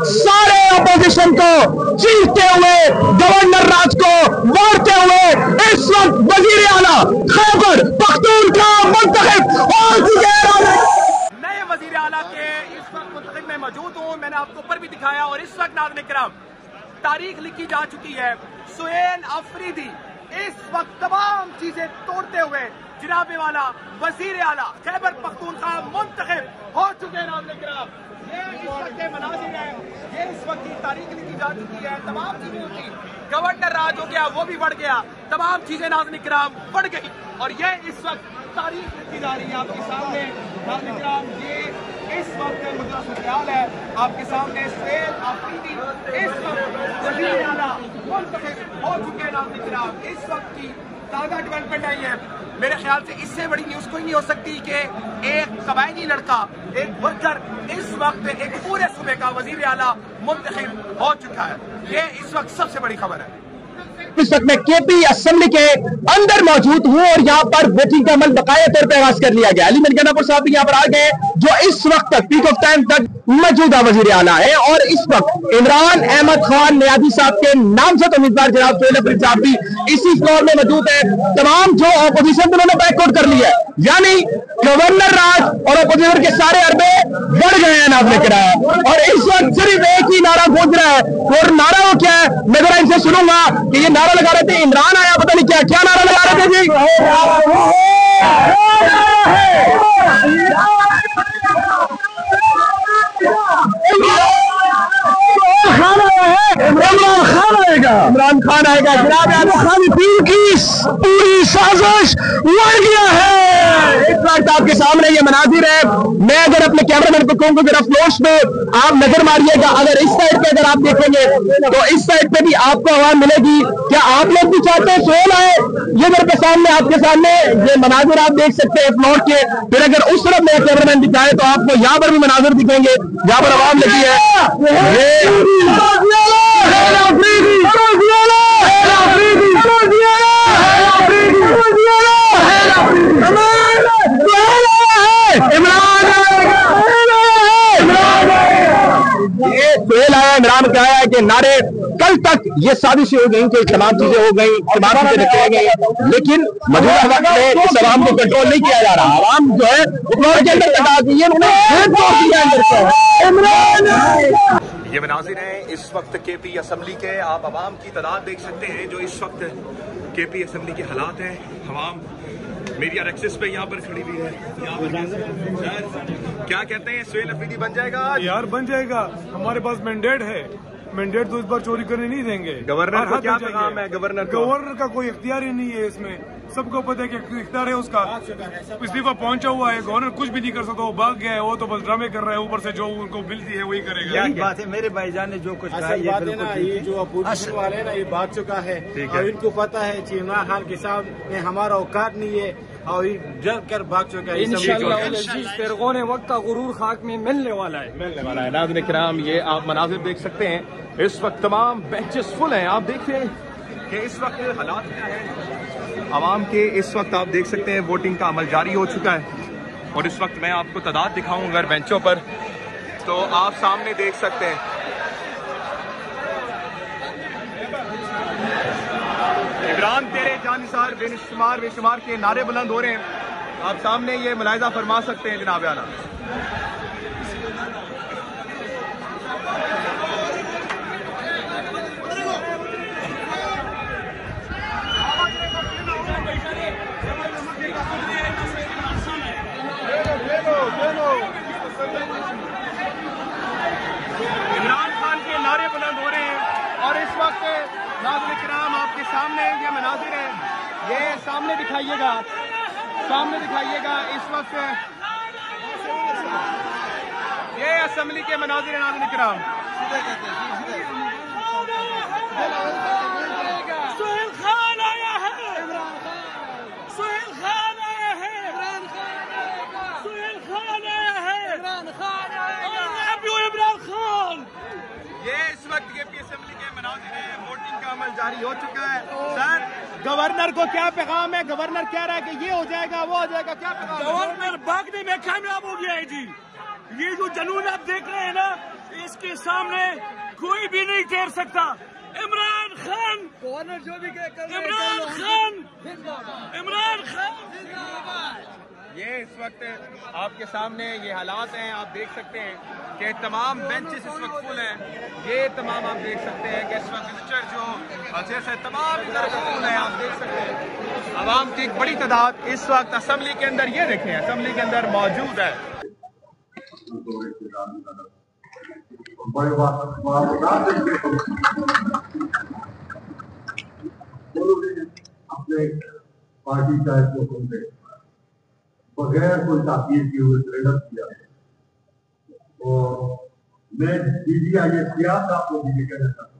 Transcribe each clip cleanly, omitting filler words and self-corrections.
सारे अपोजिशन को चीरते हुए, गवर्नर राज को मारते हुए इस वक्त वजीर आला खैबर पख्तूनख्वा मुंतखब हो चुके हैं। नए वजीर आला के इस वक्त मुंतखब में मौजूद हूँ। मैंने आपको ऊपर भी दिखाया और इस वक्त नाज़रीन किराम तारीख लिखी जा चुकी है। सुहेल अफरीदी इस वक्त तमाम चीजें तोड़ते हुए जनाबे वाला वजीर आला खैबर पख्तूनख्वा मुंतखब हो चुके हैं। नाज़रीन किराम ये इस वक्त के मनाज़िर है, ये इस वक्त की तारीख लिखी जा चुकी है। तमाम चीजें होती, गवर्नर राज हो गया वो भी बढ़ गया, तमाम चीजें नाज़रीन किराम बढ़ गई और ये इस वक्त तारीख लिखी जा रही है आपके सामने। नाज़रीन किराम ये इस वक्त मुद्दा सूरत है आपके सामने। सुहेल अफरीदी इस वक्त वज़ीर आला मुंतखब हो चुके हैं। नाज़रीन किराम इस वक्त की ताज़ा डेवलपमेंट आई है। मेरे ख्याल से इससे बड़ी न्यूज कोई नहीं हो सकती कि एक कबायली लड़का, एक वर्कर इस वक्त एक पूरे सूबे का वज़ीर आला मुंतखब हो चुका है। ये इस वक्त सबसे बड़ी खबर है। इस वक्त मैं केपी असेंबली के अंदर मौजूद हूं और यहाँ पर वोटिंग का अमल बकाया तौर पर आगाज कर लिया गया। अली मिर्ज़ापुर साहब भी यहाँ पर आ गए, जो इस वक्त तक पीक ऑफ टाइम तक मौजूदा वजीर आला है और इस वक्त इमरान अहमद खान नियाज़ी साहब के नामजद उम्मीदवार जनाब सुहेल अफरीदी साहब भी इसी फ्लोर में मौजूद है। तमाम जो अपोजिशन उन्होंने बैकआउट कर लिया है, यानी गवर्नर राज और अपोजिशन के सारे अरबे बढ़ गए हैं नाज़रीन किराम। और इस वक्त सिर्फ एक ही नारा गूंज रहा है और नारा वो क्या है, मैं जरा इनसे सुनूंगा कि ये नारा लगा रहे थे इमरान आया, पता नहीं क्या क्या नारा लगा रहे थे जी। इमरान खान आएगा जनाब खान की पूरी साजिश उड़ गया है। इस वक्त आपके सामने ये मनाजिर है। मैं अगर अपने कैमरामैन को कहूंगा जरा फ्लोर्स में आप नजर मारिएगा, अगर इस साइड पे अगर आप देखेंगे तो इस साइड पे भी आपको आवाज मिलेगी। क्या आप लोग भी चाहते हैं सुहेल आए? ये मेरे के सामने आपके सामने ये मनाजिर आप देख सकते हैं फ्लोर के। फिर अगर उस तरफ मेरा कैमरामैन दिखाए तो आपको यहाँ पर भी मनाजिर दिखेंगे, यहाँ पर आवाज लगी है। सुहेल आया, इमरान क्या आया कि नारे कल तक ये साजिशें हो गई कि तमाम चीजें हो गई, तमाम चीजें रखे गई, लेकिन मौजूदा वक्त में इस आवाम को कंट्रोल नहीं किया जा रहा। आवाम जो है फ्लोर के अंदर तक आ गई है, ये मनाजिर है इस वक्त केपी असेंबली के। आप आवाम की तादाद देख सकते हैं जो इस वक्त केपी असेंबली के हालात हैं। आवाम मीडिया एक्सेस पे यहाँ पर खड़ी हुई है। क्या कहते हैं, सुहेल अफरीदी बन जाएगा? यार बन जाएगा, हमारे पास मैंडेट है, मैंडेट तो इस बार चोरी करने नहीं देंगे। गवर्नर का क्या पैगाम है? गवर्नर का कोई इख्तियार ही नहीं है इसमें, सबको पता है कि इख्तियार है उसका। इस्तीफा पहुंचा हुआ है, गवर्नर कुछ भी नहीं कर सकता, वो भाग गया है, वो तो बस ड्रामे कर रहा है, ऊपर से जो उनको मिलती है वही करेगा। यही बात है, मेरे भाईजान ने जो कुछ कहा ये जो अपोजिशन वाले ना ये भाग चुका है और इनको पता है कि इमरान खान के सामने हमारा औकात नहीं है और जल कर भाग चुका है। इंशाअल्लाह वक्त का गुरूर खाक में मिलने वाला है। नाज़रीन किराम ये आप मनाजिर देख सकते हैं, इस वक्त तमाम बेंचेस फुल हैं। आप देखें कि इस वक्त हालात क्या है आवाम के। इस वक्त आप देख सकते हैं वोटिंग का अमल जारी हो चुका है और इस वक्त मैं आपको तादाद दिखाऊं अगर बेंचों पर तो आप सामने देख सकते हैं। इमरान तेरे जानिसार बेनिशुमार बेशुमार के नारे बुलंद हो रहे हैं। आप सामने ये मुलाहिजा फरमा सकते हैं जनाब आला। इमरान खान के नारे बुलंद हो रहे हैं और इस वक्त नाज़रीन किराम आपके सामने ये मनाजिर है, ये सामने दिखाइएगा, सामने दिखाइएगा। इस वक्त ये असेंबली के मनाजिर है नाज़रीन किराम। सुहेल खान आया है, सुहेल खान आया है, सुहेल खान आया है, नाज़रीन, वोटिंग का अमल जारी हो चुका है। सर, गवर्नर को क्या पैगाम है? गवर्नर कह रहा है कि ये हो जाएगा, वो हो जाएगा, क्या पैगाम? गवर्नर भागने में कामयाब हो गया है जी। ये जो जुनून आप देख रहे हैं ना, इसके सामने कोई भी नहीं ठहर सकता। इमरान खान, गवर्नर जो भी इमरान खान। ये इस वक्त आपके सामने ये हालात हैं, आप देख सकते हैं कि तमाम बेंचेस इस वक्त फुल हैं। ये तमाम आप देख सकते हैं कि इस वक्त विजिटर जो जैसे तमाम इधर फुल हैं, आप देख सकते हैं। आवाम की एक बड़ी तादाद इस वक्त असम्बली के अंदर, ये देखें, असम्बली के अंदर मौजूद है। अपने पार्टी चाहे को बगैर कोई ताकीर किए हुए ट्रेडर किया। और मैं मीडिया ये सियासत आपको भी कहना चाहता हूँ।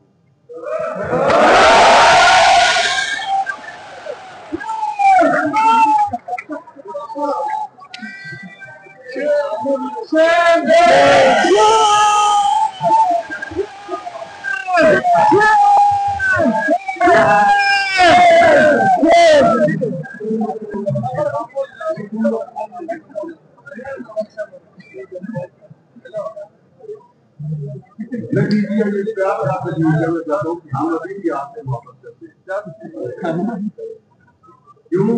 हम अभी भी आपसे वापस करते हैं। क्यों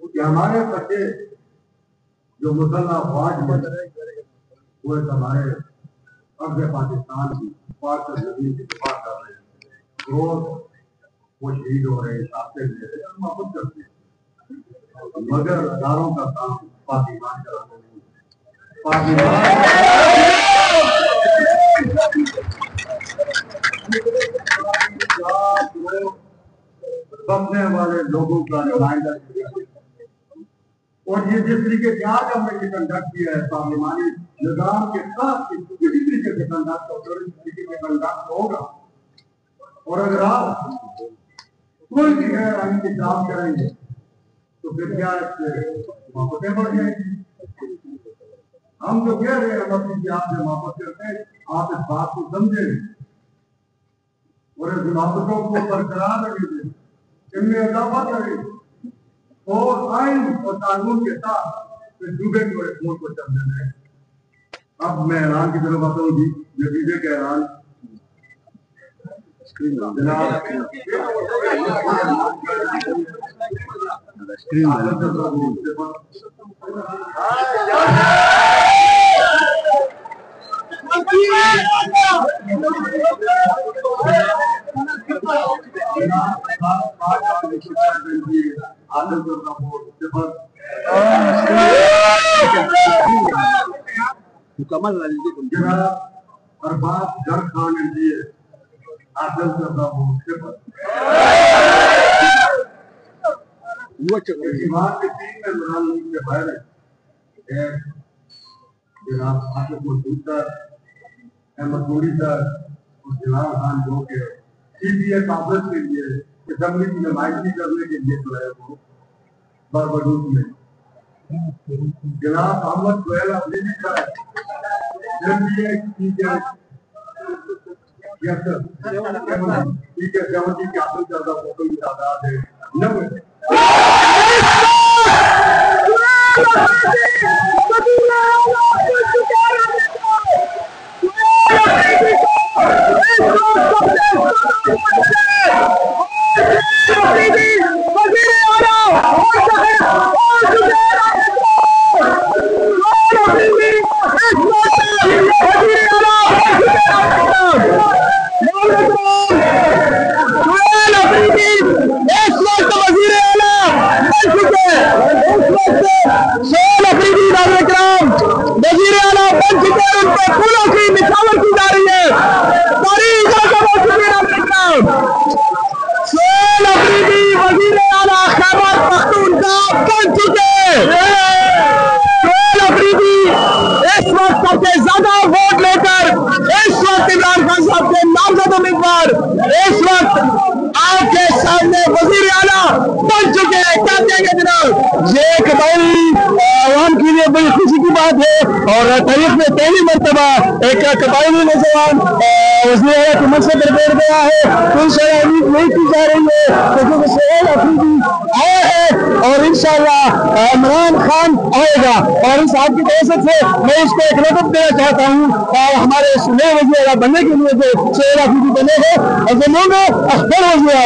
कि हमारे बच्चे जो मुसल्ला अफवाज में वो हमारे अफगान पाकिस्तान की जमीन की दफा कर रहे हैं, रोज वो शहीद हो रहे हैं, शास्त्र ले रहे हैं, हम वापस करते हैं। मगर दारों का काम पाकिस्तान कराना नहीं। बमने वाले लोगों का नुमाइंदा, और ये जिस तरीके से आज हमने ये कंडक्ट किया है पार्लिमानी निजाम के साथ किसी तरीके से कंडक्ट होगा। और अगर आप कोई भी है इंतजाम करेंगे तो फिर क्या वापसें बढ़ जाएंगी। हम जो कह रहे हैं हम आपसे वापस करते हैं, आप इस बात को समझें और इस मुनाफतों को बरकरार रखें, इनमें इजाफा करें और आइन और कानून के साथ सूबे को चलने दें। अब मैं ऐलान की तरफ आता हूँ जी, नतीजे का ऐलान। मुकम्मल अरबाज घर खान एनडीए आदल करना हो वो बात के 3 मेंबरान के बाहर है जनाब आसिफ मसूद सर, अहमद गोरी सर और जलाल खान जो के सीबीएस कांग्रेस के लिए असेंबली की नुमाइंदगी करने के लिए जो है वो बारबाडोस में जनाब अहमद गोयल अफरीदी सर एमपीए ठीक है सर ठीक है 70 के हासिल ज्यादा वोटों की तादाद है 90। ये कबायली आवाम के लिए बड़ी खुशी की बात है और तारीख में पहली मरतबा एक कबायली नौजवान वज़ीर आला के मनसब पर बैठ गया है, तो इंशाअल्लाह उम्मीद नहीं की जा रही है क्योंकि सुहेल अफरीदी आए हैं और इंशाअल्लाह इमरान खान आएगा। और इस आपकी दहशत से मैं इसको एक रकम देना चाहता हूँ और हमारे नए वज़ीर आला बनने के लिए जो सुहेल अफरीदी बने हैं ज़मान अख्तर वज़ीर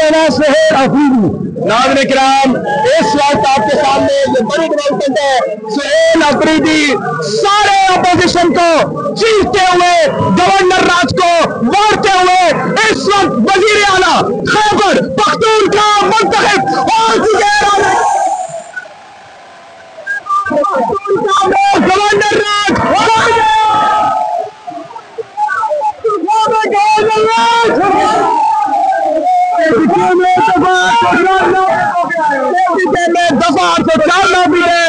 आला सुहेल अफरीदी। नाज़रीन किराम, इस वक्त आपके सामने जो बड़ी डेवलपमेंट है, सुहेल अफरीदी सारे अपोजिशन को चीरते हुए, गवर्नर राज को मारते हुए इस वक्त वज़ीर आला खैबर पख्तूनख्वा मुंतखब हो चुके हैं। गवर्नर राज दफा 804 भी है